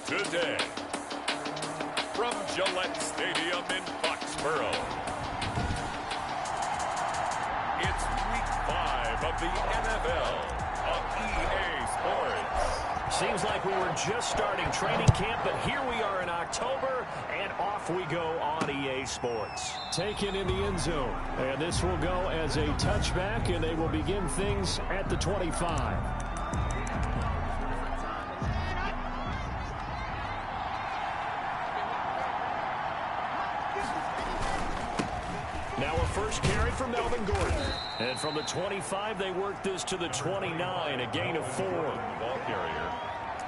today. From Gillette Stadium in Foxborough, it's Week 5 of the NFL on EA Sports. Seems like we were just starting training camp, but here we are in October, and off we go on EA Sports. Taken in the end zone, and this will go as a touchback, and they will begin things at the 25. Now a first carry from Melvin Gordon. And from the 25, they work this to the 29, a gain of 4. Ball carrier.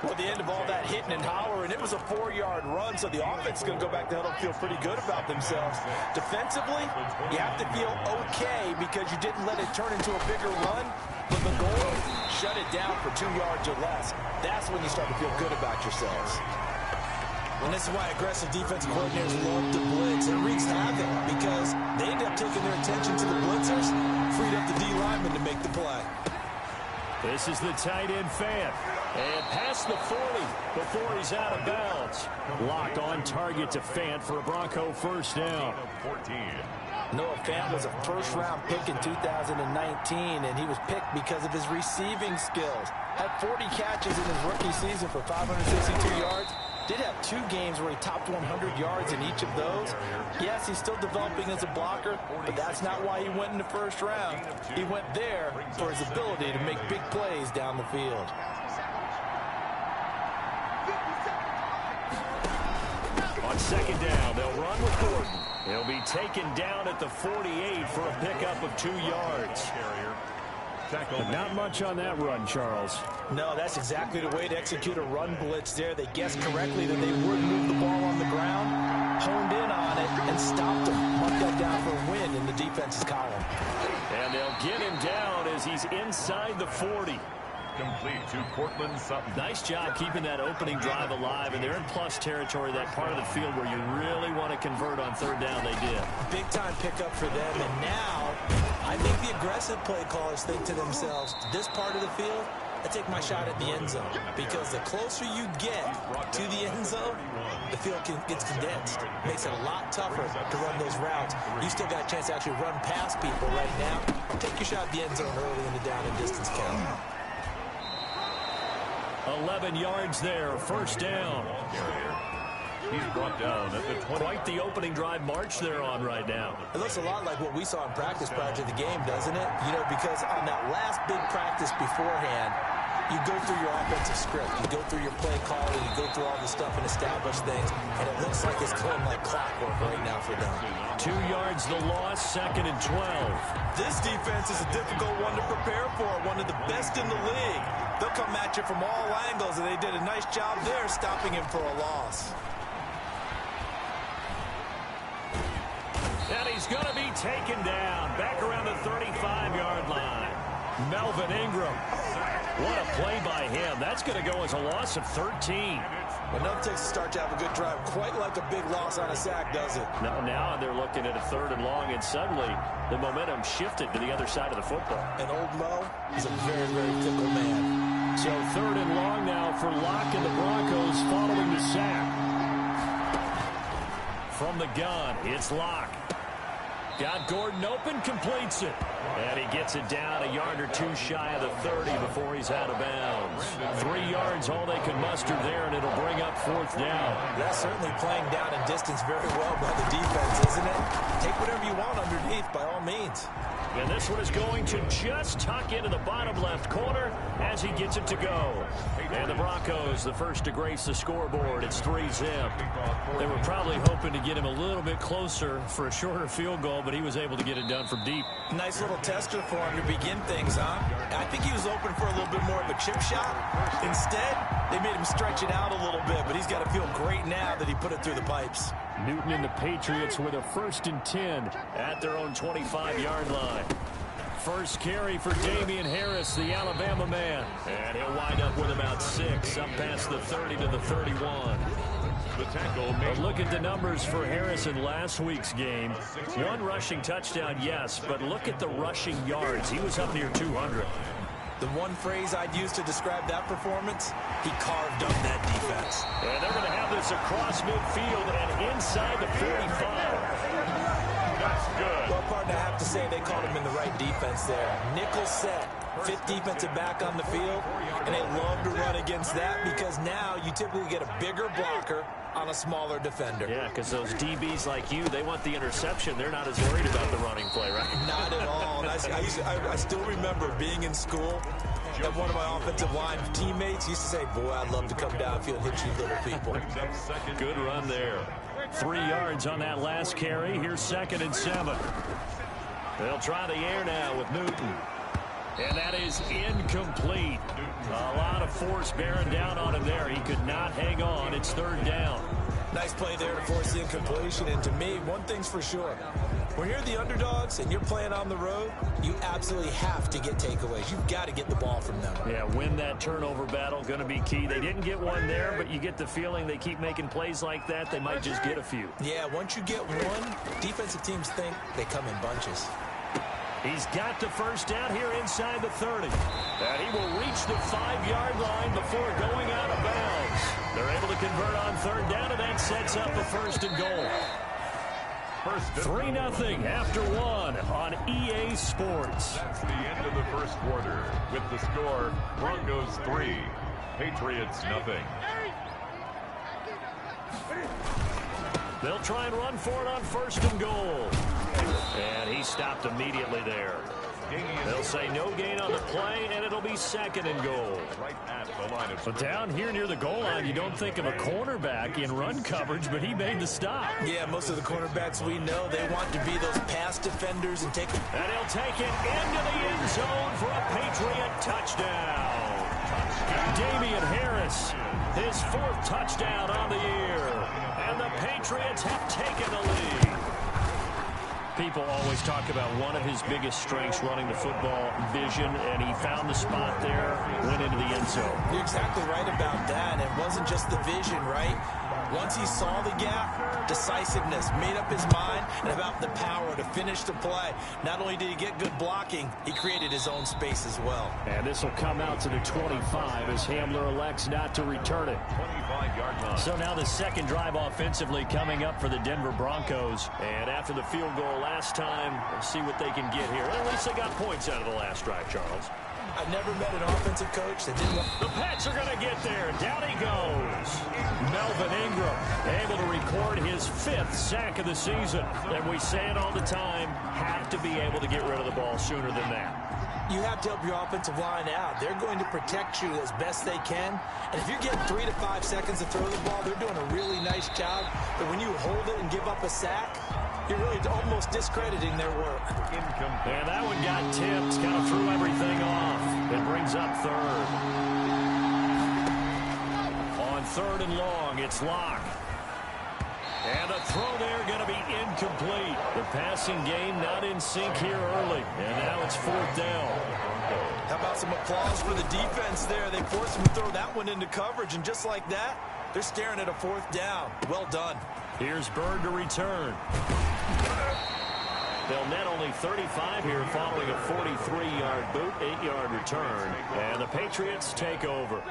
Well, at the end of all that hitting and hollering, it was a 4-yard run, so the offense is going to go back to huddle and feel pretty good about themselves. Defensively, you have to feel okay because you didn't let it turn into a bigger run, but the goal, shut it down for 2 yards or less. That's when you start to feel good about yourselves. And this is why aggressive defensive coordinators love to blitz. It wreaks havoc because they end up taking their attention to the blitzers, freed up the D lineman to make the play. This is the tight end Fant. And past the 40 before he's out of bounds. Locked on target to Fant for a Bronco first down. 14. Noah Fant was a first-round pick in 2019, and he was picked because of his receiving skills. Had 40 catches in his rookie season for 562 yards. Did have 2 games where he topped 100 yards in each of those. Yes, he's still developing as a blocker, but that's not why he went in the first round. He went there for his ability to make big plays down the field. On second down, they'll run with Gordon. He'll be taken down at the 48 for a pickup of 2 yards. But not much on that run, Charles. No, that's exactly the way to execute a run blitz there. They guessed correctly that they would move the ball on the ground, honed in on it, and stopped him. Marked that down for a win in the defense's column. And they'll get him down as he's inside the 40. Complete to Cortland Sutton. Nice job keeping that opening drive alive, and they're in plus territory, that part of the field where you really want to convert on third down. They did. Big-time pickup for them, and now I think the aggressive play callers think to themselves, this part of the field, I take my shot at the end zone, because the closer you get to the end zone, the field gets condensed. Makes it a lot tougher to run those routes. You still got a chance to actually run past people right now. Take your shot at the end zone early in the down and distance count. 11 yards there, first down. He's brought down at the 20. Quite the opening drive march they're on right now. It looks a lot like what we saw in practice prior to the game, doesn't it? You know, because on that last big practice beforehand, you go through your offensive script, you go through your play calling, you go through all the stuff and establish things, and it looks like it's going like clockwork right now for them. 2 yards the loss, second and 12. This defense is a difficult one to prepare for, one of the best in the league. They'll come at you from all angles, and they did a nice job there stopping him for a loss. And he's going to be taken down back around the 35-yard line. Melvin Ingram. What a play by him. That's going to go as a loss of 13. Well, nothing takes a start to have a good drive. Quite like a big loss on a sack, does it? No, now they're looking at a third and long, and suddenly the momentum shifted to the other side of the football. And old Mo is a very, very fickle man. So third and long now for Locke and the Broncos following the sack. From the gun, it's Locke. Got Gordon open, completes it. And he gets it down a yard or 2 shy of the 30 before he's out of bounds. 3 yards, all they can muster there, and it'll bring up fourth down. That's certainly playing down in distance very well by the defense, isn't it? Take whatever you want underneath, by all means. And this one is going to just tuck into the bottom left corner as he gets it to go. And the Broncos, the first to grace the scoreboard. It's 3-zip. They were probably hoping to get him a little bit closer for a shorter field goal, but he was able to get it done from deep. Nice little tester for him to begin things, huh? I think he was open for a little bit more of a chip shot. Instead, they made him stretch it out a little bit, but he's got to feel great now that he put it through the pipes. Newton and the Patriots with a first and 10 at their own 25-yard line. First carry for Damian Harris, the Alabama man. And he'll wind up with about 6, up past the 30 to the 31. The tackle. But look at the numbers for Harris in last week's game. 1 rushing touchdown, yes, but look at the rushing yards. He was up near 200. The one phrase I'd use to describe that performance, he carved up that defense. And they're going to have this across midfield and inside the 45. That's good. Well, partner, I have to say they called him in the right defense there. Nickel set, fifth defensive back on the field, and they love to run against that because now you typically get a bigger blocker on a smaller defender. Yeah, because those DBs like you, they want the interception. They're not as worried about the running play, right? Not at all. And I still remember being in school, and one of my offensive line teammates used to say, boy, I'd love to come downfield and hit you little people. Good run there. 3 yards on that last carry. Here's 2nd and 7. They'll try the air now with Newton. And that is incomplete. A lot of force bearing down on him there. He could not hang on. It's 3rd down. Nice play there to force the incompletion. And to me, one thing's for sure. When you're the underdogs and you're playing on the road, you absolutely have to get takeaways. You've got to get the ball from them. Yeah, win that turnover battle, going to be key. They didn't get one there, but you get the feeling they keep making plays like that, they might just get a few. Yeah, once you get one, defensive teams think they come in bunches. He's got the first down here inside the 30. And he will reach the 5-yard line before going out of bounds. They're able to convert on 3rd down, and that sets up a 1st and goal. 3-0 after 1 on EA Sports. That's the end of the first quarter. With the score, Broncos 3, Patriots nothing. They'll try and run for it on 1st and goal. And he stopped immediately there. They'll say no gain on the play, and it'll be 2nd and goal. Right at the line of But down here near the goal line, you don't think of a cornerback in run coverage, but he made the stop. Yeah, most of the cornerbacks we know, they want to be those pass defenders and take... And he'll take it into the end zone for a Patriot touchdown. Damian Harris, his 4th touchdown on the year. And the Patriots have taken the lead. People always talk about one of his biggest strengths running the football, vision, and he found the spot there, went into the end zone. You're exactly right about that. It wasn't just the vision, right? Once he saw the gap, decisiveness, made up his mind, and about the power to finish the play. Not only did he get good blocking, he created his own space as well. And this will come out to the 25 as Hamler elects not to return it. 25-yard line. So now the 2nd drive offensively coming up for the Denver Broncos. And after the field goal last time, we'll see what they can get here. At least they got points out of the last drive, Charles. I've never met an offensive coach that didn't want... The Pats are going to get there. Down he goes. Melvin Ingram able to record his 5th sack of the season. And we say it all the time, have to be able to get rid of the ball sooner than that. You have to help your offensive line out. They're going to protect you as best they can. And if you're getting 3 to 5 seconds to throw the ball, they're doing a really nice job. But when you hold it and give up a sack, you're really almost discrediting their work. And that one got tipped, kind of threw everything off. It brings up 3rd. On 3rd and long, it's Locke. And a throw there going to be incomplete. The passing game not in sync here early. And now it's 4th down. How about some applause for the defense there? They forced him to throw that one into coverage, and just like that, they're staring at a 4th down. Well done. Here's Bird to return. They'll net only 35 here following a 43-yard boot, 8-yard return. And the Patriots take over.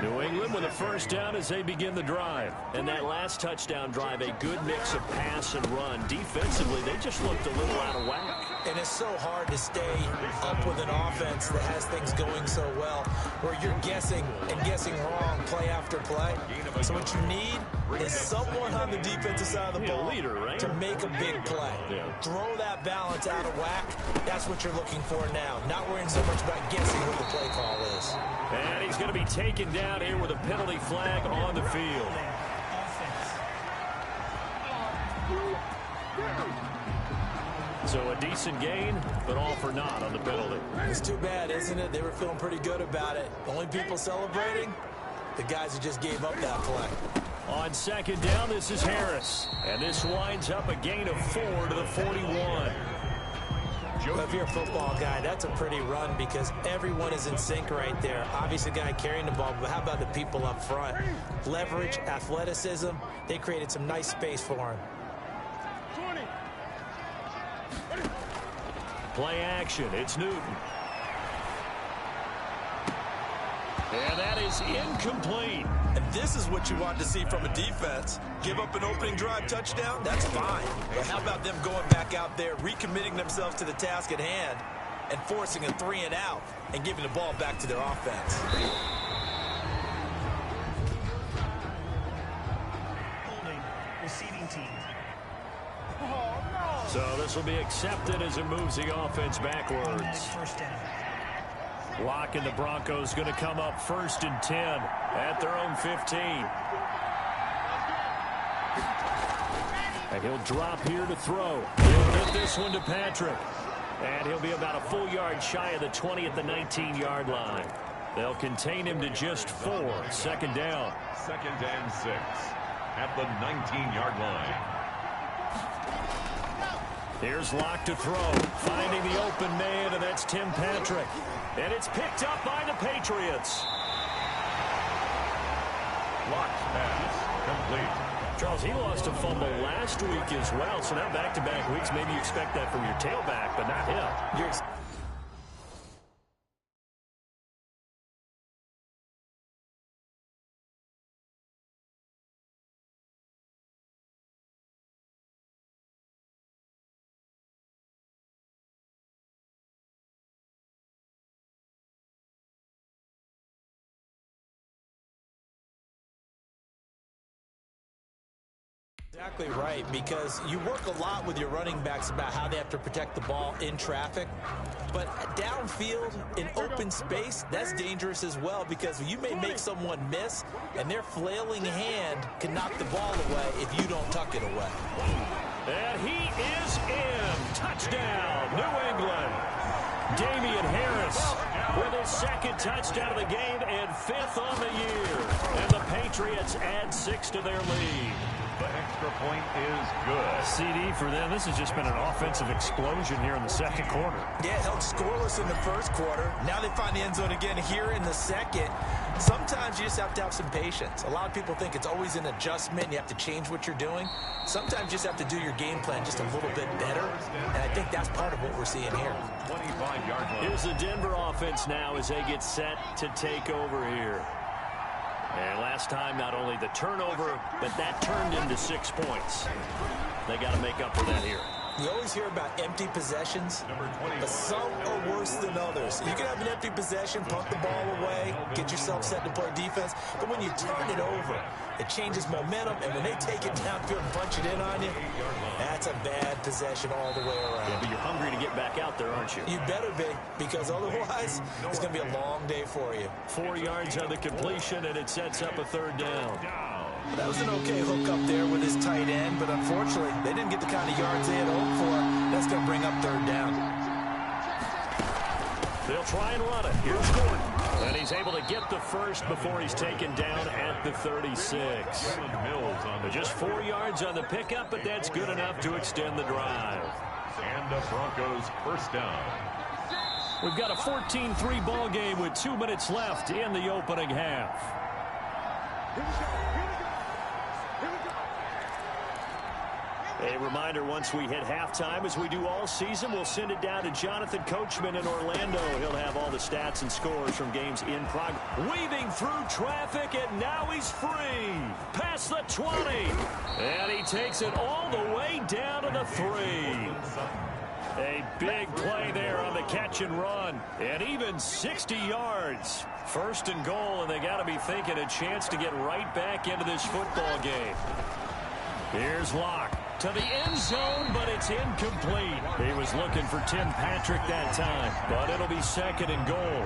New England with a 1st down as they begin the drive. And that last touchdown drive, a good mix of pass and run. Defensively, they just looked a little out of whack. And it's so hard to stay up with an offense that has things going so well, where you're guessing and guessing wrong play after play. So what you need is someone on the defensive side of the ball leader, right? to make a big play. Yeah. Throw that balance out of whack. That's what you're looking for now. Not worrying so much about guessing what the play call is. And he's going to be taken down here with a penalty flag on the field. So a decent gain, but all for naught on the penalty. It's too bad, isn't it? They were feeling pretty good about it. Only people celebrating, the guys who just gave up that play. On 2nd down, this is Harris. And this winds up a gain of 4 to the 41. Well, if you're a football guy, that's a pretty run because everyone is in sync right there. Obviously, the guy carrying the ball, but how about the people up front? Leverage, athleticism, they created some nice space for him. Play action, it's Newton. And that is incomplete. And this is what you want to see from a defense. Give up an opening drive touchdown, that's fine. But how about them going back out there, recommitting themselves to the task at hand, and forcing a 3-and-out and giving the ball back to their offense. Holding, receiving team. So this will be accepted as it moves the offense backwards. First down. Locke and the Broncos going to come up 1st and 10 at their own 15. And he'll drop here to throw. He'll get this one to Patrick. And he'll be about a full yard shy of the 20 at the 19-yard line. They'll contain him to just 4. 2nd down. 2nd and 6 at the 19-yard line. Here's Locke to throw. Finding the open man, and that's Tim Patrick. And it's picked up by the Patriots. Locke's pass complete. Charles, he lost a fumble last week as well, so now back-to-back weeks, maybe you expect that from your tailback, but not him. Exactly right, because you work a lot with your running backs about how they have to protect the ball in traffic. But downfield, in open space, that's dangerous as well, because you may make someone miss, and their flailing hand can knock the ball away if you don't tuck it away. And he is in. Touchdown, New England. Damian Harris with his 2nd touchdown of the game and 5th on the year. And the Patriots add 6 to their lead. The extra point is good. CD for them. This has just been an offensive explosion here in the 2nd quarter. Yeah, held scoreless in the 1st quarter. Now they find the end zone again here in the 2nd. Sometimes you just have to have some patience. A lot of people think it's always an adjustment. You have to change what you're doing. Sometimes you just have to do your game plan just a little bit better. And I think that's part of what we're seeing here. 25-yard line. Here's the Denver offense now as they get set to take over here. And last time, not only the turnover, but that turned into 6 points. They got to make up for that here. You always hear about empty possessions, but some are worse than others. You can have an empty possession, punt the ball away, get yourself set to play defense, but when you turn it over, it changes momentum, and when they take it downfield and punch it in on you, that's a bad possession all the way around. Yeah, but you're hungry to get back out there, aren't you? You better be, because otherwise, it's going to be a long day for you. 4 yards on the completion, and it sets up a 3rd down. That was an okay hook up there with his tight end, but unfortunately, they didn't get the kind of yards they had hoped for. That's going to bring up 3rd down. They'll try and run it. Here's Gordon. And he's able to get the 1st before he's taken down at the 36. Just 4 yards on the pickup, but that's good enough to extend the drive. And the Broncos 1st down. We've got a 14-3 ball game with 2 minutes left in the opening half. A reminder, once we hit halftime, as we do all season, we'll send it down to Jonathan Coachman in Orlando. He'll have all the stats and scores from games in progress. Weaving through traffic, and now he's free. Past the 20. And he takes it all the way down to the 3. A big play there on the catch and run. And even 60 yards. 1st and goal, and they got to be thinking a chance to get right back into this football game. Here's Locke to the end zone, but it's incomplete. He was looking for Tim Patrick that time, but it'll be 2nd and goal.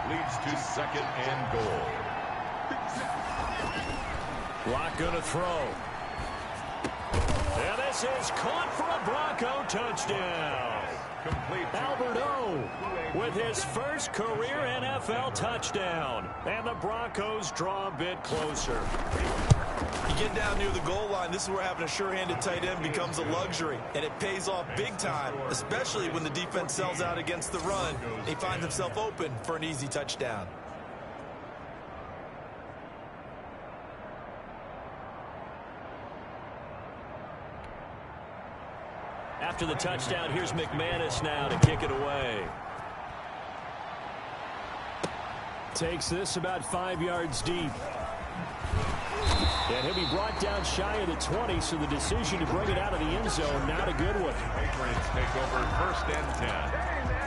Leads to 2nd and goal. Locke going to throw. And this is caught for a Bronco touchdown. Complete. Albert O with his 1st career NFL touchdown. And the Broncos draw a bit closer. You get down near the goal line, this is where having a sure-handed tight end becomes a luxury, and it pays off big time, especially when the defense sells out against the run. He finds himself open for an easy touchdown. After the touchdown, here's McManus now to kick it away. Takes this about 5 yards deep. And he'll be brought down shy of the 20, so the decision to bring it out of the end zone, not a good one. Patriots take over 1st and 10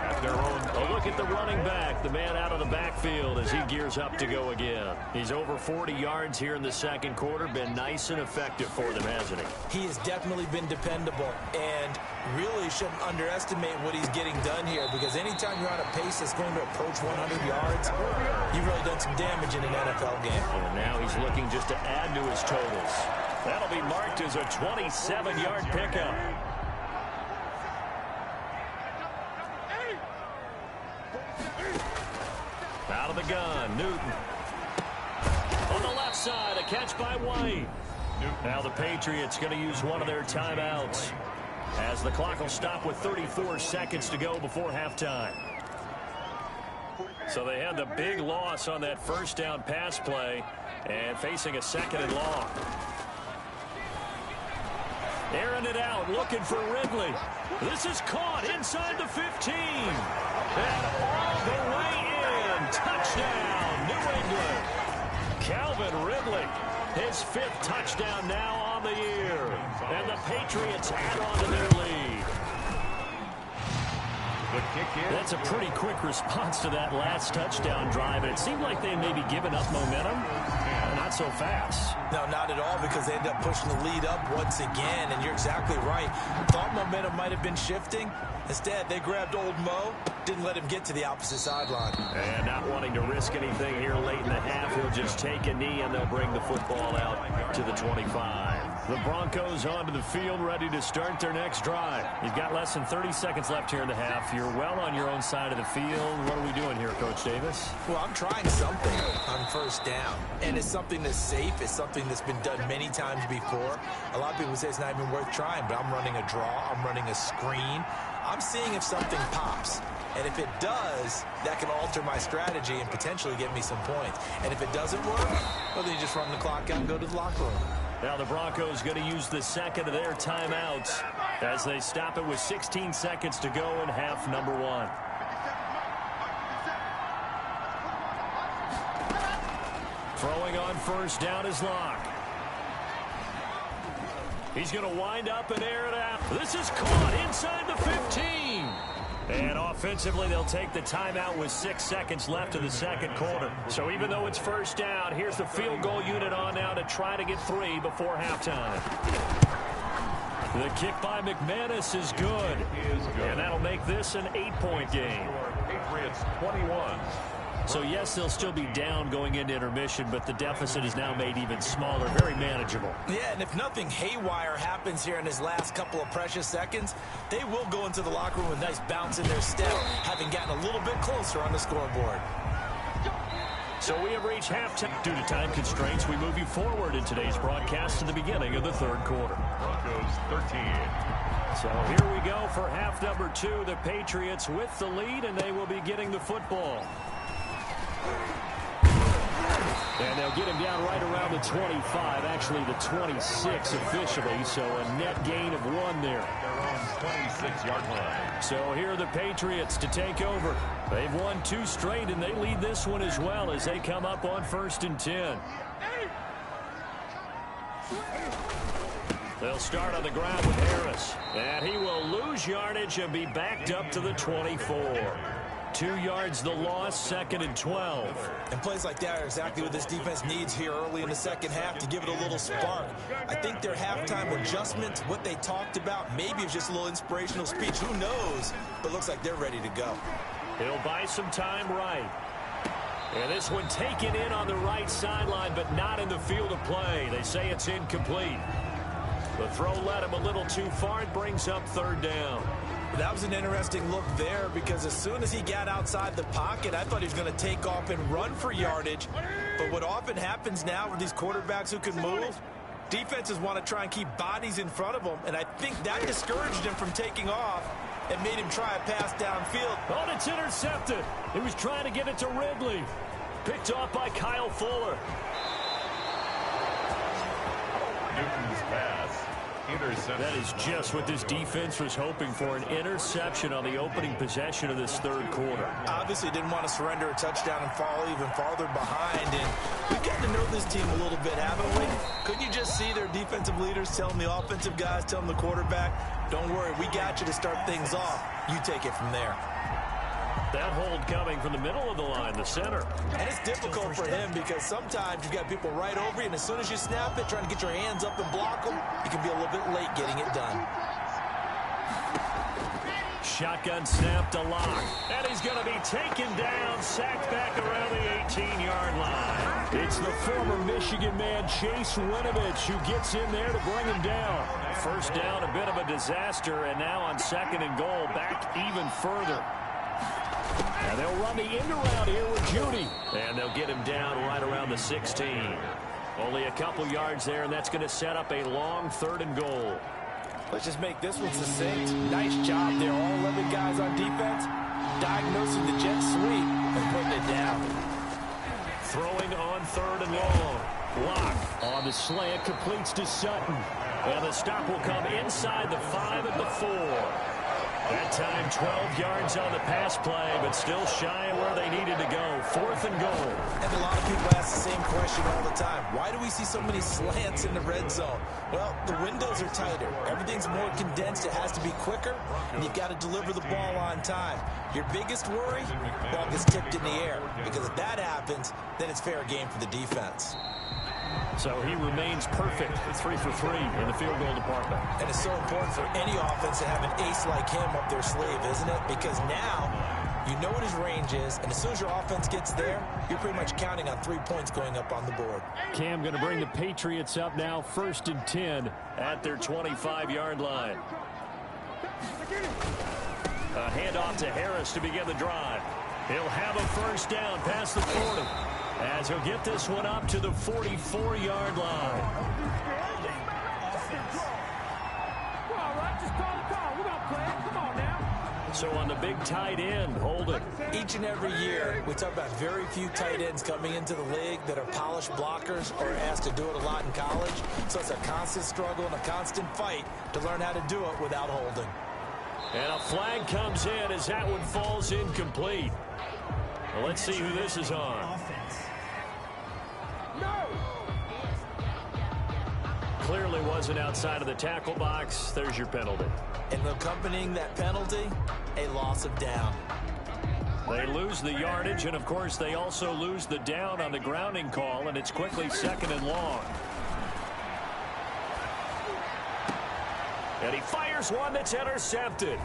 at their own. A look at the running back, the man out of the backfield as he gears up to go again. He's over 40 yards here in the second quarter. Been nice and effective for them, hasn't he? He has definitely been dependable, and really shouldn't underestimate what he's getting done here, because anytime you're on a pace that's going to approach 100 yards, you've really done some damage in an NFL game. And now he's looking just to add to his totals. That'll be marked as a 27-yard pickup. Out of the gun, Newton. On the left side, a catch by White. Now the Patriots going to use one of their timeouts, as the clock will stop with 34 seconds to go before halftime. So they had the big loss on that first down pass play and facing a 2nd and long. Airing it out, looking for Ridley. This is caught inside the 15. And all the way in. Touchdown, New England. Calvin Ridley, his 5th touchdown now on the year. And the Patriots add on to their lead. The kick in. That's a pretty quick response to that last touchdown drive. And it seemed like they maybe given up momentum. Not so fast. No, not at all, because they end up pushing the lead up once again, and you're exactly right. Thought momentum might have been shifting. Instead, they grabbed old Mo, didn't let him get to the opposite sideline. And not wanting to risk anything here late in the half, he'll just take a knee, and they'll bring the football out to the 25. The Broncos onto the field, ready to start their next drive. You've got less than 30 seconds left here in the half. You're well on your own side of the field. What are we doing here, Coach Davis? Well, I'm trying something on first down, and it's something that's safe. It's something that's been done many times before. A lot of people say it's not even worth trying, but I'm running a draw. I'm running a screen. I'm seeing if something pops. And if it does, that can alter my strategy and potentially get me some points. And if it doesn't work, well, then you just run the clock out and go to the locker room. Now the Broncos going to use the 2nd of their timeouts as they stop it with 16 seconds to go in half number 1. Throwing on first down is Locke. He's going to wind up and air it out. This is caught inside the 15. And offensively, they'll take the timeout with 6 seconds left in the second quarter. So even though it's first down, here's the field goal unit on now to try to get 3 before halftime. The kick by McManus is good. And that'll make this an 8-point game. Patriots 21. So, yes, they'll still be down going into intermission, but the deficit is now made even smaller, very manageable. Yeah, and if nothing haywire happens here in his last couple of precious seconds, they will go into the locker room with a nice bounce in their step, having gotten a little bit closer on the scoreboard. So we have reached halftime. Due to time constraints, we move you forward in today's broadcast to the beginning of the third quarter. Broncos 13. So here we go for half number 2. The Patriots with the lead, and they will be getting the football. And they'll get him down right around the 25, actually the 26 officially, so a net gain of 1 there. Their own 26-yard line. So here are the Patriots to take over. They've won 2 straight, and they lead this one as well as they come up on 1st and 10. They'll start on the ground with Harris, and he will lose yardage and be backed up to the 24. 2 yards the loss, 2nd and 12. And plays like that are exactly what this defense needs here early in the second half to give it a little spark. I think their halftime adjustments, what they talked about, maybe it was just a little inspirational speech. Who knows? But looks like they're ready to go. He'll buy some time right. And this one taken in on the right sideline, but not in the field of play. They say it's incomplete. The throw led him a little too far. It brings up 3rd down. That was an interesting look there, because as soon as he got outside the pocket, I thought he was going to take off and run for yardage. But what often happens now with these quarterbacks who can move, defenses want to try and keep bodies in front of them, and I think that discouraged him from taking off and made him try a pass downfield. Oh, and it's intercepted. He was trying to get it to Ridley. Picked off by Kyle Fuller. Newton's pass Interception. That is just what this defense was hoping for, an interception on the opening possession of this third quarter. Obviously didn't want to surrender a touchdown and fall even farther behind. And we've gotten to know this team a little bit, haven't we? Couldn't you just see their defensive leaders telling the offensive guys, telling the quarterback, don't worry, we got you to start things off. You take it from there. That hold coming from the middle of the line, the center. And it's difficult for him because sometimes you've got people right over you, and as soon as you snap it, trying to get your hands up and block them, you can be a little bit late getting it done. Shotgun snap to Lock. And he's going to be taken down, sacked back around the 18-yard line. It's the former Michigan man, Chase Winovich, who gets in there to bring him down. First down, a bit of a disaster, and now on second and goal, back even further. And they'll run the end around here with Judy. And they'll get him down right around the 16. Only a couple yards there, and that's going to set up a long third and goal. Let's just make this one succinct. Nice job there, all 11 guys on defense, diagnosing the jet sweep and putting it down. Throwing on third and long. Lock on the slant, completes to Sutton. And the stop will come inside the 5 at the 4. That time 12 yards on the pass play, but still shy of where they needed to go. Fourth and goal. And a lot of people ask the same question all the time. Why do we see so many slants in the red zone? Well, the windows are tighter. Everything's more condensed. It has to be quicker, and you've got to deliver the ball on time. Your biggest worry? Ball gets tipped in the air, because if that happens, then it's fair game for the defense. So he remains perfect, 3 for 3 in the field goal department. And it's so important for any offense to have an ace like him up their sleeve, isn't it? Because now you know what his range is, and as soon as your offense gets there, you're pretty much counting on 3 points going up on the board. Cam going to bring the Patriots up now, 1st and 10 at their 25-yard line. A handoff to Harris to begin the drive. He'll have a first down past the 40. As he'll get this one up to the 44-yard line. So on the big tight end, Holden. Each and every year, we talk about very few tight ends coming into the league that are polished blockers or asked to do it a lot in college. So it's a constant struggle and a constant fight to learn how to do it without holding. And a flag comes in as that one falls incomplete. Well, let's see who this is on. Clearly wasn't outside of the tackle box. There's your penalty. And accompanying that penalty, a loss of down. They lose the yardage, and of course they also lose the down on the grounding call, and it's quickly second and long. And he fires one that's intercepted.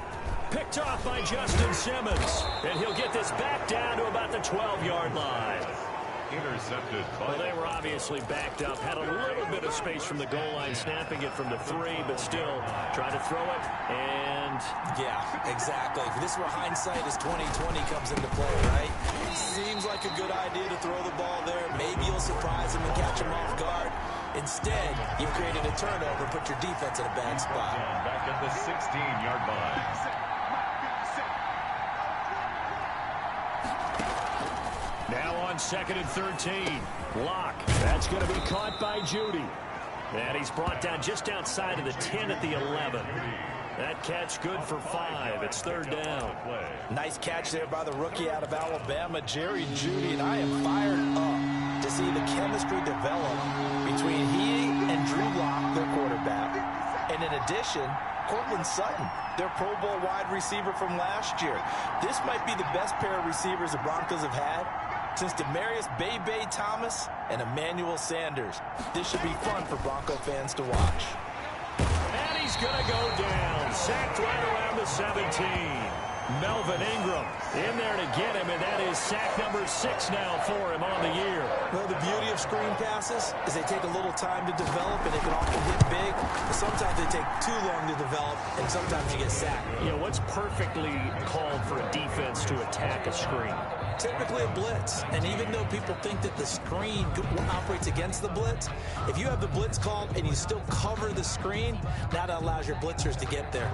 Picked off by Justin Simmons. And he'll get this back down to about the 12-yard line. Intercepted. Well, they were obviously backed up, had a little bit of space from the goal line, snapping it from the 3, but still trying to throw it, and... Yeah, exactly. This is where hindsight is 20/20 comes into play, right? Seems like a good idea to throw the ball there. Maybe you'll surprise him and catch him off guard. Instead, you've created a turnover, put your defense in a bad spot. Back at the 16-yard line. Now on 2nd and 13. Lock. That's going to be caught by Judy. And he's brought down just outside of the 10 at the 11. That catch good for 5. It's 3rd down. Nice catch there by the rookie out of Alabama, Jerry Judy. And I am fired up to see the chemistry develop between he and Drew Lock, their quarterback. And in addition, Cortland Sutton, their Pro Bowl wide receiver from last year. This might be the best pair of receivers the Broncos have had since Demarius Bebe Thomas and Emmanuel Sanders. This should be fun for Bronco fans to watch. And he's going to go down. Sacked right around the 17. Melvin Ingram in there to get him, and that is sack number 6 now for him on the year. Well, the beauty of screen passes is they take a little time to develop, and they can often hit big. But sometimes they take too long to develop, and sometimes you get sacked. You know, what's perfectly called for a defense to attack a screen? Typically a blitz. And even though people think that the screen operates against the blitz, if you have the blitz called and you still cover the screen, that allows your blitzers to get there.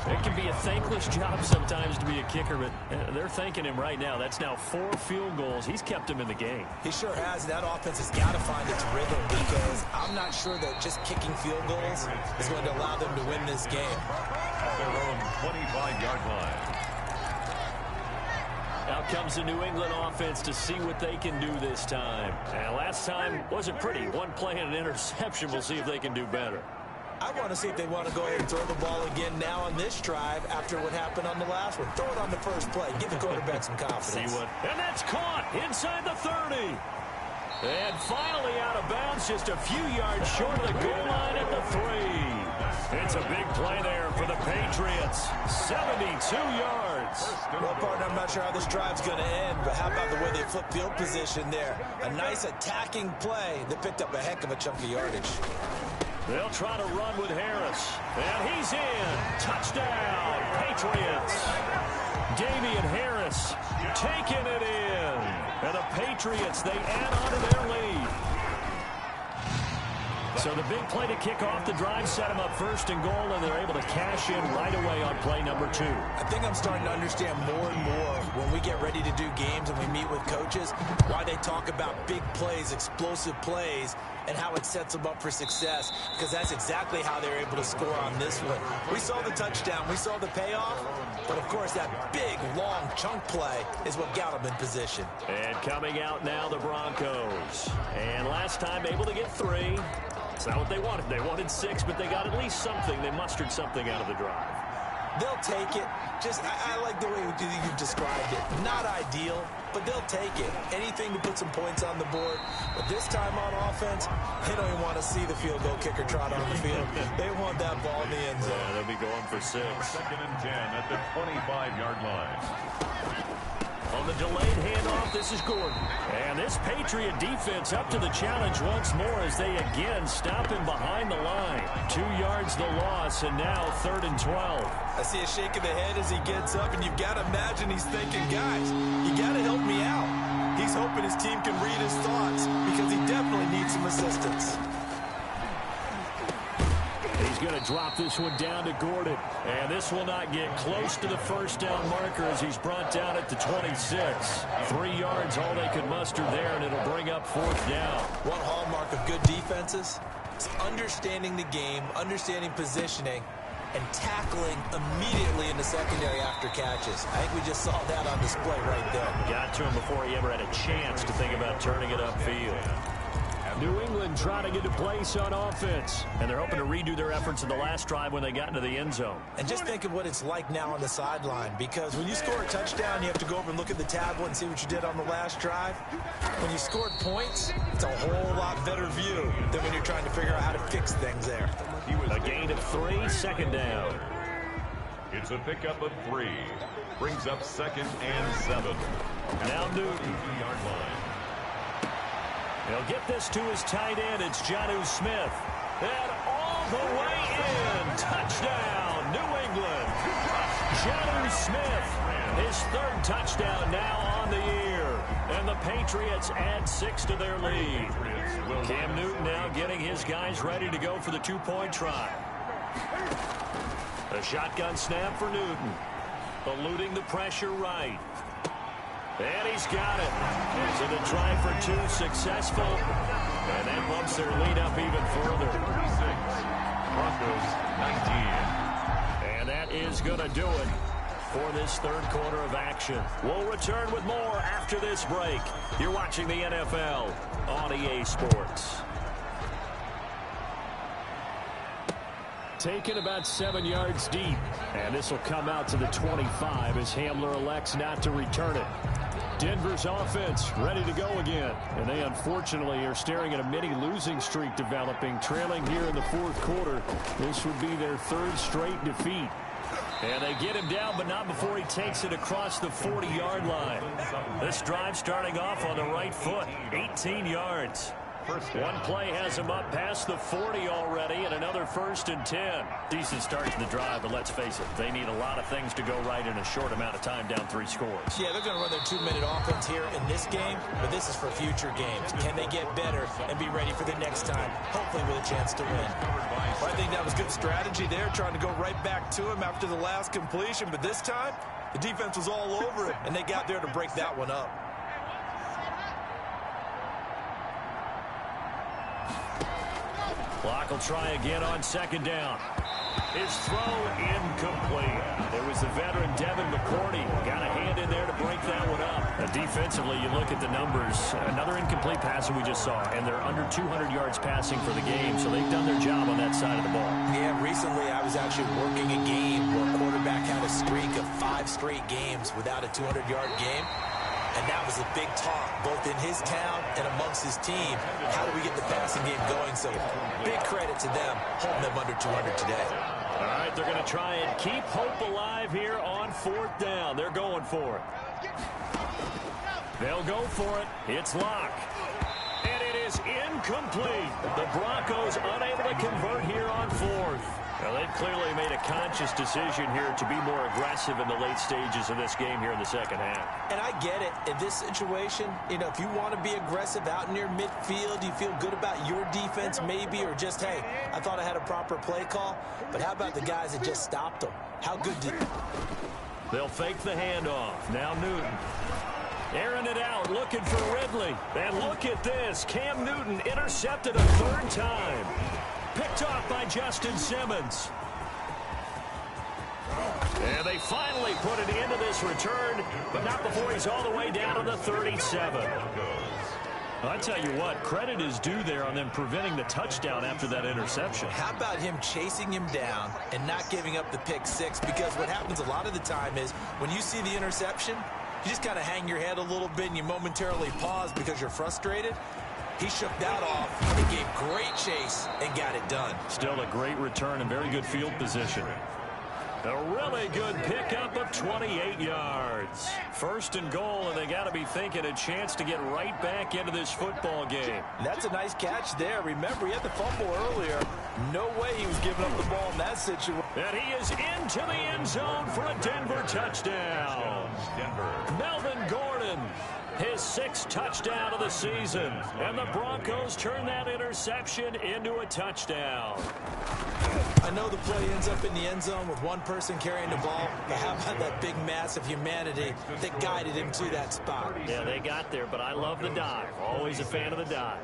It can be a thankless job sometimes to be a kicker, but they're thanking him right now. That's now 4 field goals. He's kept him in the game. He sure has. That offense has got to find its rhythm because I'm not sure that just kicking field goals is going to allow them to win this game. At their own 25-yard line. Out comes the New England offense to see what they can do this time. And last time wasn't pretty. One play and an interception. We'll see if they can do better. I want to see if they want to go ahead and throw the ball again now on this drive after what happened on the last one. Throw it on the first play. Give the quarterback some confidence. And that's caught inside the 30. And finally out of bounds, just a few yards short of the goal line at the 3. It's a big play there for the Patriots. 72 yards. Well, partner, I'm not sure how this drive's going to end, but how about the way they flip field position there? A nice attacking play that picked up a heck of a chunk of yardage. They'll try to run with Harris. And he's in. Touchdown, Patriots. Damian Harris taking it in. And the Patriots, they add on to their lead. So the big play to kick off the drive set them up first and goal, and they're able to cash in right away on play number 2. I think I'm starting to understand more and more when we get ready to do games and we meet with coaches why they talk about big plays, explosive plays, and how it sets them up for success, because that's exactly how they're able to score on this one. We saw the touchdown, we saw the payoff, but of course that big, long chunk play is what got them in position. And coming out now, the Broncos. And last time able to get 3. It's not what they wanted. They wanted 6, but they got at least something. They mustered something out of the drive. They'll take it. Just, I like the way you've described it. Not ideal, but they'll take it. Anything to put some points on the board. But this time on offense, they don't even want to see the field goal kicker trot on the field. They want that ball in the end zone. Yeah, they'll be going for 6. Second and 10 at the 25-yard line. On the delayed handoff, this is Gordon. And this Patriot defense up to the challenge once more as they again stop him behind the line. 2 yards the loss, and now 3rd and 12. I see a shake of the head as he gets up, and you've got to imagine he's thinking, guys, you got to help me out. He's hoping his team can read his thoughts because he definitely needs some assistance. He's going to drop this one down to Gordon. And this will not get close to the first down marker as he's brought down at the 26. 3 yards, all they could muster there, and it'll bring up 4th down. One hallmark of good defenses is understanding the game, understanding positioning, and tackling immediately in the secondary after catches. I think we just saw that on display right there. Got to him before he ever had a chance to think about turning it upfield. New England trying to get a place on offense, and they're hoping to redo their efforts in the last drive when they got into the end zone. And just think of what it's like now on the sideline, because when you score a touchdown, you have to go over and look at the tablet and see what you did on the last drive. When you scored points, it's a whole lot better view than when you're trying to figure out how to fix things there. A gain of 3, 2nd down. It's a pickup of 3. Brings up 2nd and 7. Now Newton. He'll get this to his tight end. It's Jonnu Smith. And all the way in. Touchdown, New England. Jonnu Smith, his 3rd touchdown now on the year. And the Patriots add 6 to their lead. Cam Newton now getting his guys ready to go for the 2-point try. A shotgun snap for Newton. Eluding the pressure right. And he's got it. He's in a try for 2, successful. And that bumps their lead up even further. Broncos 19. And that is going to do it for this 3rd quarter of action. We'll return with more after this break. You're watching the NFL on EA Sports. Taken about 7 yards deep. And this will come out to the 25 as Hamler elects not to return it. Denver's offense ready to go again. And they unfortunately are staring at a mini losing streak developing, trailing here in the 4th quarter. This would be their 3rd straight defeat. And they get him down, but not before he takes it across the 40-yard line. This drive starting off on the right foot, 18 yards. first down. One play has him up past the 40 already, and another 1st and 10. Decent start to the drive, but let's face it, they need a lot of things to go right in a short amount of time, down 3 scores. Yeah, they're going to run their 2-minute offense here in this game, but this is for future games. Can they get better and be ready for the next time, hopefully with a chance to win? Well, I think that was good strategy there, trying to go right back to him after the last completion, but this time, the defense was all over it, and they got there to break that one up. Clock will try again on 2nd down. His throw incomplete. It was the veteran Devin McCourty. Got a hand in there to break that one up. Defensively, you look at the numbers. Another incomplete pass that we just saw, and they're under 200 yards passing for the game, so they've done their job on that side of the ball. Yeah, recently I was actually working a game where a quarterback had a streak of 5 straight games without a 200-yard game. And that was a big talk, both in his town and amongst his team. How do we get the passing game going? So big credit to them, holding them under 200 today. All right, they're going to try and keep hope alive here on 4th down. They're going for it. They'll go for it. It's Locke. And it is incomplete. The Broncos unable to convert here on 4th. Well, they've clearly made a conscious decision here to be more aggressive in the late stages of this game here in the 2nd half. And I get it. In this situation, you know, if you want to be aggressive out near midfield, you feel good about your defense maybe, or just, hey, I thought I had a proper play call. But how about the guys that just stopped them? How good did... They'll fake the handoff. Now Newton. Airing it out, looking for Ridley. And look at this. Cam Newton intercepted a 3rd time. Picked off by Justin Simmons. And they finally put it into this return, but not before he's all the way down to the 37. I tell you what, credit is due there on them preventing the touchdown after that interception. How about him chasing him down and not giving up the pick 6? Because what happens a lot of the time is when you see the interception, you just kind of hang your head a little bit and you momentarily pause because you're frustrated. He shook that off and gave great chase and got it done. Still a great return and very good field position. A really good pickup of 28 yards. 1st and goal, and they got to be thinking a chance to get right back into this football game. That's a nice catch there. Remember, he had the fumble earlier. No way he was giving up the ball in that situation. And he is into the end zone for a Denver touchdown. Melvin Gordon, his 6th touchdown of the season. And the Broncos turn that interception into a touchdown. I know the play ends up in the end zone with one person carrying the ball, but how about that big mass of humanity that guided him to that spot? Yeah, they got there, but I love the dive. Always a fan of the dive.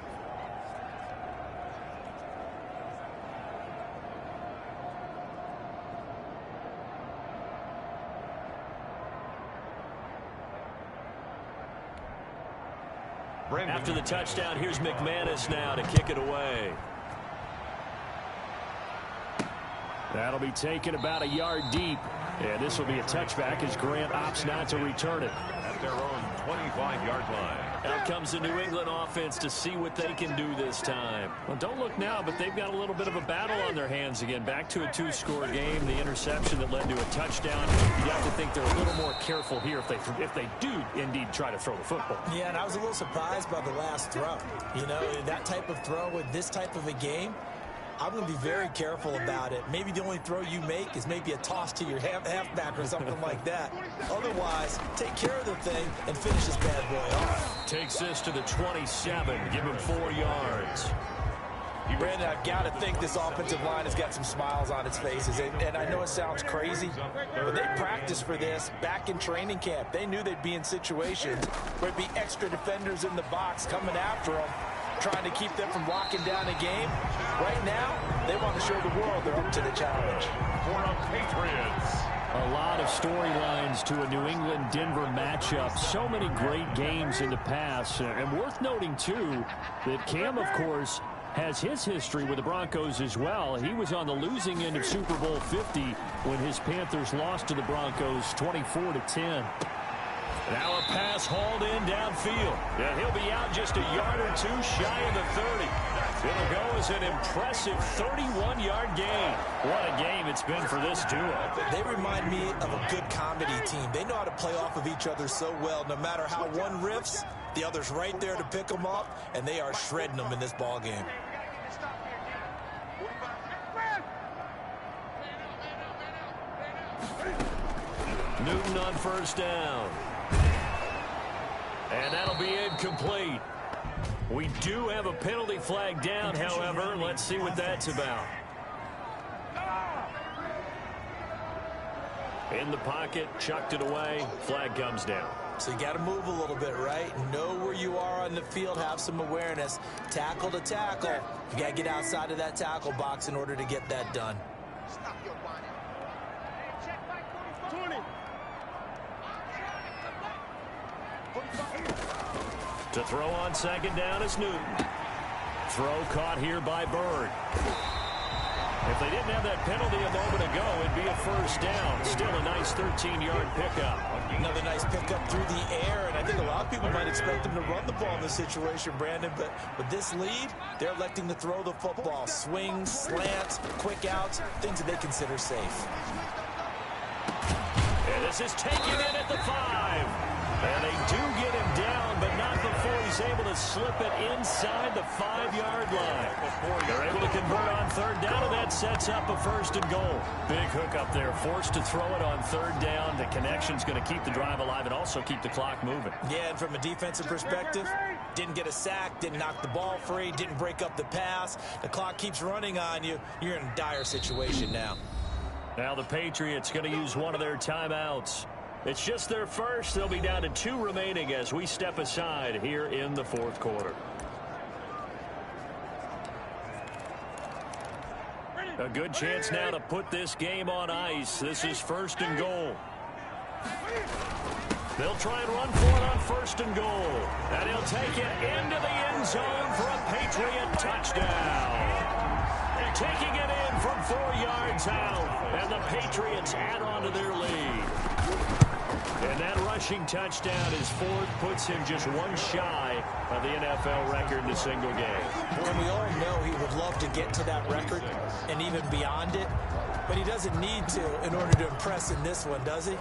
After the touchdown, here's McManus now to kick it away. That'll be taken about a yard deep. And this will be a touchback as Grant opts not to return it. At their own 25-yard line. Out comes the New England offense to see what they can do this time. Well, don't look now, but they've got a little bit of a battle on their hands again. Back to a 2-score game. The interception that led to a touchdown. You have to think they're a little more careful here if they do indeed try to throw the football. Yeah, and I was a little surprised by the last throw. You know, that type of throw with this type of a game, I'm going to be very careful about it. Maybe the only throw you make is maybe a toss to your halfback or something like that. Otherwise, take care of the thing and finish this bad boy off. Takes this to the 27. Give him 4 yards. Brandon, I've got to think this offensive line has got some smiles on its faces. And I know it sounds crazy, but they practiced for this back in training camp. They knew they'd be in situations where there'd be extra defenders in the box coming after them, trying to keep them from locking down a game. Right now, they want to show the world they're up to the challenge. For the Patriots. A lot of storylines to a New England-Denver matchup. So many great games in the past. And worth noting, too, that Cam, of course, has his history with the Broncos as well. He was on the losing end of Super Bowl 50 when his Panthers lost to the Broncos 24-10. Now a pass hauled in downfield. And he'll be out just a yard or two shy of the 30. It'll go was an impressive 31-yard gain. What a game it's been for this duo. They remind me of a good comedy team. They know how to play off of each other so well. No matter how one riffs, the other's right there to pick them up, and they are shredding them in this ball game. Newton on first down. And that'll be incomplete. We do have a penalty flag down, however. Let's see what that's about. In the pocket, chucked it away. Flag comes down. So you got to move a little bit, right? Know where you are on the field. Have some awareness. Tackle to tackle. You got to get outside of that tackle box in order to get that done. To throw on second down is Newton. Throw caught here by Bird. If they didn't have that penalty a moment ago, it'd be a first down. Still a nice 13-yard pickup. Another nice pickup through the air, and I think a lot of people might expect them to run the ball in this situation, Brandon, but with this lead, they're electing to throw the football. Swings, slants, quick outs, things that they consider safe. And this is taken in at the 5. And they do get him down, but not before he's able to slip it inside the 5-yard line. They're able to convert on third down, and that sets up a first and goal. Big hook up there, forced to throw it on third down. The connection's going to keep the drive alive and also keep the clock moving. Yeah, and from a defensive perspective, didn't get a sack, didn't knock the ball free, didn't break up the pass. The clock keeps running on you. You're in a dire situation now. Now the Patriots going to use one of their timeouts. It's just their first. They'll be down to 2 remaining as we step aside here in the fourth quarter. A good chance now to put this game on ice. This is first and goal. They'll try and run for it on first and goal. And he'll take it into the end zone for a Patriot touchdown. Taking it in from 4 yards out. And the Patriots add on to their lead. And that rushing touchdown, his 4th, puts him just 1 shy of the NFL record in a single game. Well, we all know he would love to get to that record and even beyond it, but he doesn't need to in order to impress in this one, does he?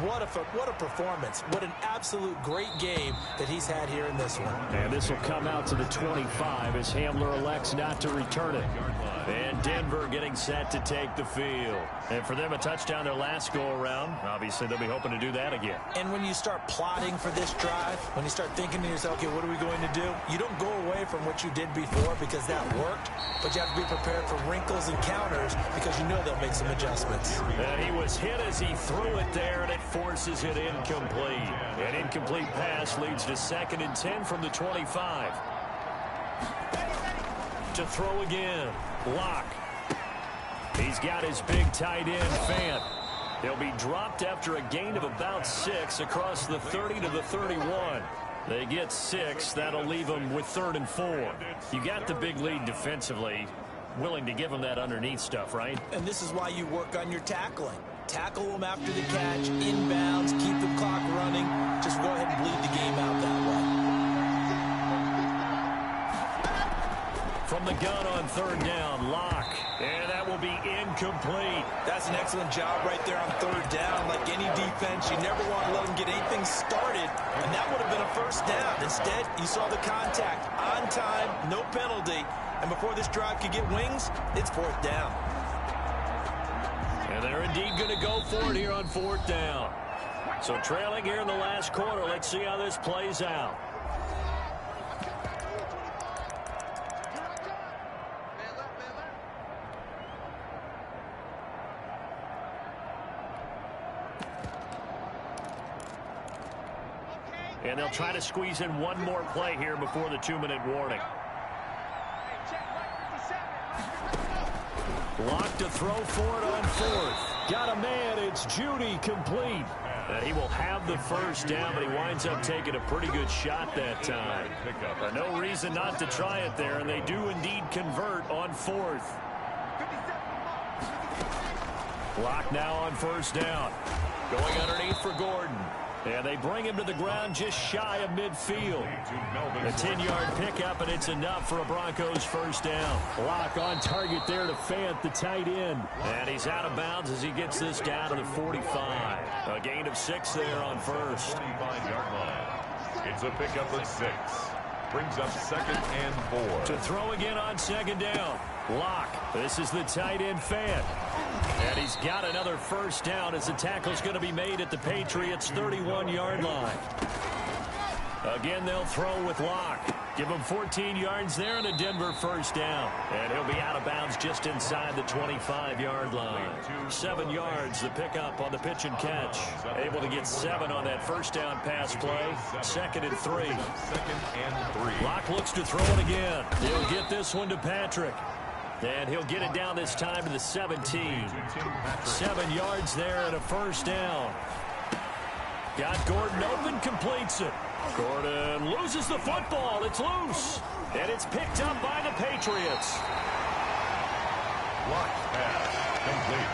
What a performance. What an absolute great game that he's had here in this one. And this will come out to the 25 as Hamler elects not to return it. And Denver getting set to take the field. And for them, a touchdown their last go-around. Obviously, they'll be hoping to do that again. And when you start plotting for this drive, when you start thinking to yourself, okay, what are we going to do? You don't go away from what you did before because that worked, but you have to be prepared for wrinkles and counters because you know they'll make some adjustments. And he was hit as he threw it there, and it forces it incomplete. An incomplete pass leads to 2nd and 10 from the 25. To throw again. Locke. He's got his big tight end, Fant. He'll be dropped after a gain of about 6 across the 30 to the 31. They get 6. That'll leave them with 3rd and 4. You got the big lead defensively. Willing to give them that underneath stuff, right? And this is why you work on your tackling. Tackle them after the catch, inbounds, keep the clock running. Just go ahead and bleed the game out that way. From the gun on 3rd down, Locke. And that will be incomplete. That's an excellent job right there on 3rd down. Like any defense, you never want to let them get anything started. And that would have been a first down. Instead, you saw the contact on time, no penalty. And before this drive could get wings, it's 4th down. And they're indeed going to go for it here on 4th down. So trailing here in the last quarter. Let's see how this plays out. And they'll try to squeeze in one more play here before the 2-minute warning. Locked to throw for it on 4th. Got a man. It's Judy, complete. And he will have the first down, but he winds up taking a pretty good shot that time. No reason not to try it there, and they do indeed convert on 4th. Lock now on 1st down. Going underneath for Gordon. And they bring him to the ground just shy of midfield. A 10-yard pickup, and it's enough for a Broncos first down. Lock on target there to Fant, the tight end. And he's out of bounds as he gets this down to the 45. A gain of 6 there on first. 25-yard line. It's a pickup of 6. Brings up 2nd and 4. To throw again on 2nd down. Lock. This is the tight end Fant. And he's got another first down as the tackle's going to be made at the Patriots' 31-yard line. Again, they'll throw with Lock. Give him 14 yards there and a Denver first down. And he'll be out of bounds just inside the 25-yard line. 7 yards, the pickup on the pitch and catch. Able to get 7 on that first down pass play. 2nd and 3. 2nd and 3. Lock looks to throw it again. He'll get this one to Patrick. And he'll get it down this time to the 17. 7 yards there and a first down. Got Gordon open, completes it. Gordon loses the football. It's loose. And it's picked up by the Patriots. Lock pass complete.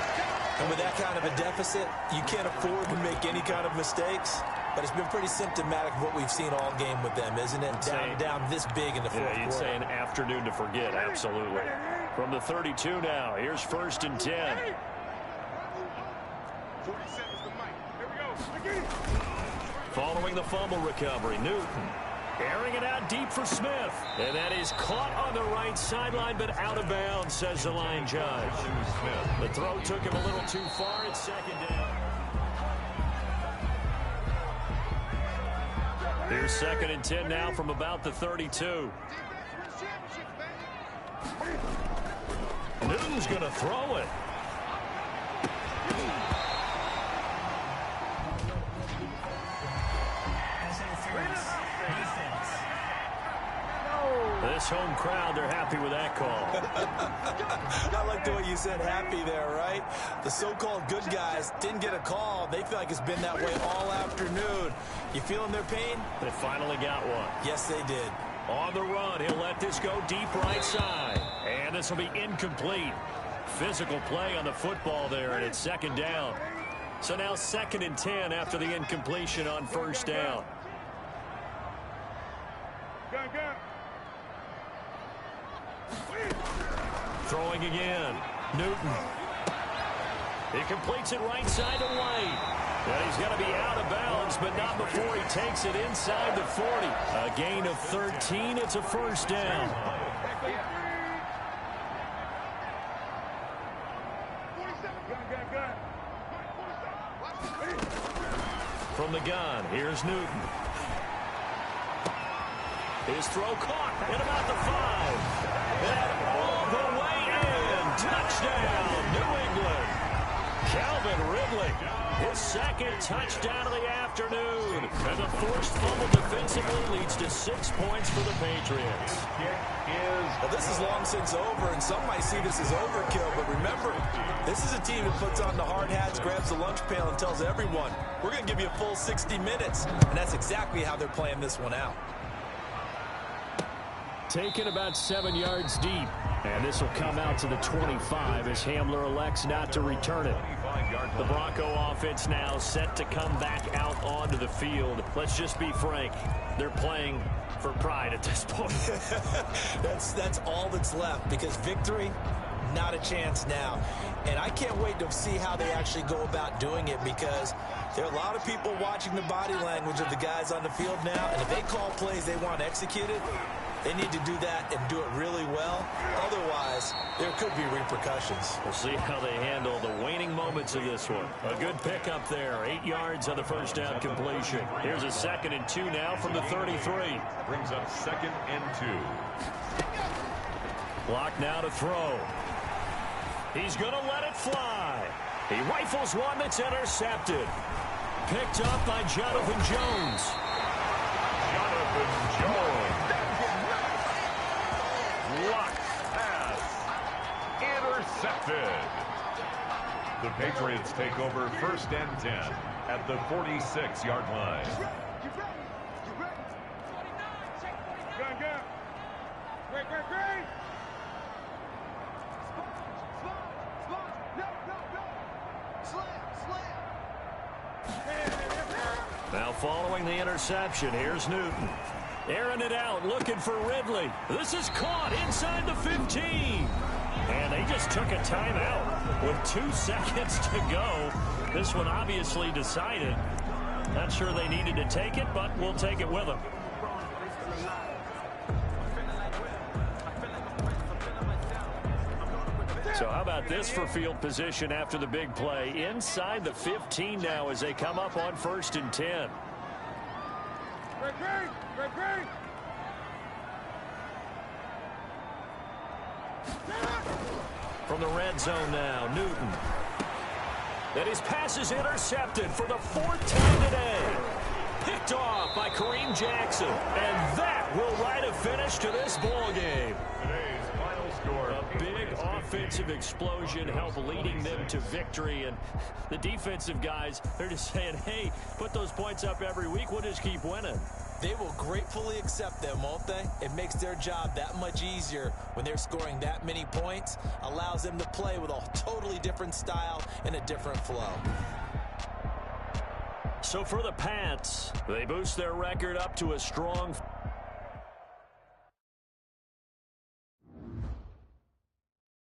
And with that kind of a deficit, you can't afford to make any kind of mistakes. But it's been pretty symptomatic of what we've seen all game with them, isn't it? Down this big in the fourth quarter. You'd say an afternoon to forget, absolutely. From the 32 now, here's 1st and 10. Following the fumble recovery, Newton airing it out deep for Smith. And that is caught on the right sideline, but out of bounds, says the line judge. The throw took him a little too far. It's 2nd down. Here's 2nd and 10 now from about the 32. Newton's going to throw it. This home crowd, they're happy with that call. I like the way you said happy there, right? The so-called good guys didn't get a call. They feel like it's been that way all afternoon. You feeling their pain? They finally got one. Yes, they did. On the run, he'll let this go deep right side. And this will be incomplete. Physical play on the football there, and it's 2nd down. So now 2nd and 10 after the incompletion on first down. Throwing again. Newton. He completes it right side to White. And he's going to be out of bounds, but not before he takes it inside the 40. A gain of 13. It's a first down. From the gun, here's Newton. His throw caught at about the 5. And all the way in. Touchdown, New England. Calvin Ridley, his 2nd touchdown of the afternoon. And the forced fumble defensively leads to 6 points for the Patriots. Well, this is long since over, and some might see this as overkill. But remember, this is a team that puts on the hard hats, grabs the lunch pail, and tells everyone, we're going to give you a full 60 minutes. And that's exactly how they're playing this one out. Taken about 7 yards deep. And this will come out to the 25 as Hamler elects not to return it. The Bronco offense now set to come back out onto the field. Let's just be frank. They're playing for pride at this point. That's all that's left, because victory, not a chance now. And I can't wait to see how they actually go about doing it, because there are a lot of people watching the body language of the guys on the field now. And if they call plays they want executed, they need to do that and do it really well. Otherwise, there could be repercussions. We'll see how they handle the waning moments of this one. A good pickup there. 8 yards on the first down completion. Here's a 2nd and 2 now from the 33. Brings up 2nd and 2. Lock now to throw. He's going to let it fly. He rifles one that's intercepted. Picked up by Jonathan Jones. Jonathan Jones. Lock pass. Intercepted. The Patriots take over 1st and 10 at the 46-yard line. following the interception, here's Newton. Airing it out, looking for Ridley. This is caught inside the 15. And they just took a timeout with 2 seconds to go. This one obviously decided. Not sure they needed to take it, but we'll take it with them. So how about this for field position after the big play? Inside the 15 now as they come up on 1st and 10. From the red zone now, Newton. And his pass is intercepted for the 4th time today. Picked off by Kareem Jackson. And that will write a finish to this ball game. Today's final score. A big offensive explosion helped leading them to victory. And the defensive guys, they're just saying, hey, put those points up every week. We'll just keep winning. They will gratefully accept them, won't they? It makes their job that much easier when they're scoring that many points. Allows them to play with a totally different style and a different flow. So for the Pats, they boost their record up to a strong